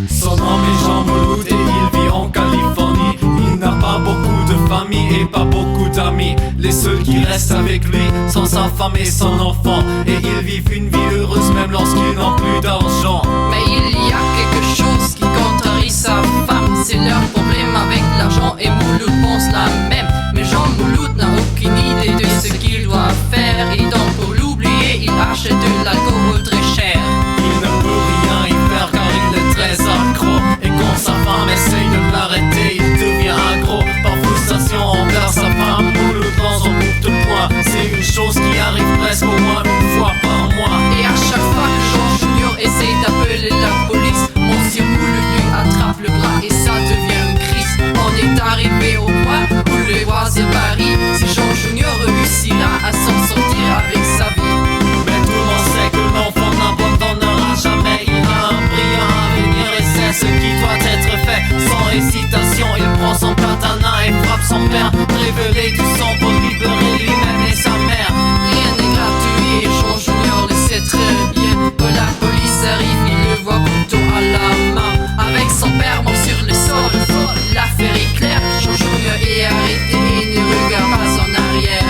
Son nom est Jean Mouloud et il vit en Californie. Il n'a pas beaucoup de famille et pas beaucoup d'amis. Les seuls qui restent avec lui sont sa femme et son enfant. Et ils vivent une vie heureuse même lorsqu'ils n'ont plus d'argent. Mais il y a quelque chose qui contrarie sa femme. C'est leur problème avec l'argent et Mouloud pense la même. Mais Jean Mouloud n'a aucune idée de ce qu'il doit faire. Et donc pour l'oublier il achète de l'alcool très cher. Il ne peut rien y faire car il est très accro. Et quand sa femme essaye de l'arrêter, il devient accro. Par frustration envers sa femme, Mouloud lance en bouffe de poing. C'est une chose qui arrive presque au moins une fois par mois. Et à chaque fois que Jean Junior essaie d'appeler la police, Monsieur Mouloud lui attrape le bras et ça devient une crise. On est arrivé au point où le roi se parie. Si Jean Junior réussira à s'en sortir avec sa vie. Mais tout le monde sait que l'enfant n'abandonnera jamais. Il a un brillant avenir et c'est ce qui doit être fait. Sans hésitation, il prend son katana et frappe son père. Révéler du sang pour libérer lui-même et sa mère. Rien n'est gratuit et Jean Junior le sait très bien. Que la police arrive, il le voit couteau à la main. Avec son père mort sur le sol, l'affaire est claire. Jean Junior est arrêté et ne regarde pas en arrière.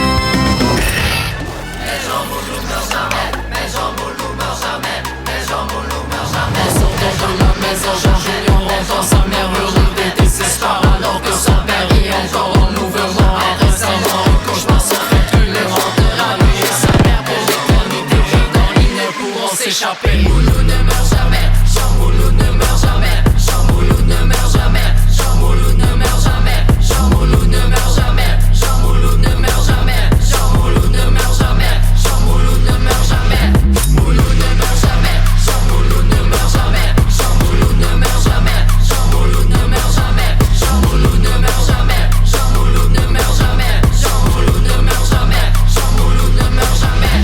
Mais Jean Mouloud meurt jamais. Mais Jean Mouloud meurt jamais. Mais Jean Mouloud meurt jamais. En sortant de la maison, Jean Junior entend sa mère hurler des désespoirs. Alors que son père est encore en mouvement. Et récemment, un cauchemar se fait que les rendra lui et sa mère pour l'éternité. Dans ils ne pourront s'échapper. Mouloud ne meurt jamais. Jean Mouloud ne meurt jamais. Jean Mouloud ne meurt jamais. Jean Mouloud ne meurt jamais. Jean Mouloud ne meurt jamais. Jean Mouloud ne meurt jamais. Jean Mouloud ne meurt jamais. Jean Mouloud ne meurt jamais. Mouloud ne meurt jamais. Jean Mouloud ne meurt jamais. Jean Mouloud ne meurt jamais. Jean Mouloud ne meurt jamais. Jean Mouloud ne meurt jamais. Jean Mouloud ne meurt jamais. Jean Mouloud ne meurt jamais. Jean Mouloud ne meurt jamais.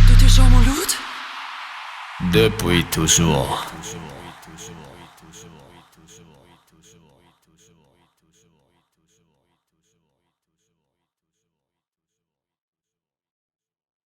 Tout est Jean Mouloud? Depuis toujours.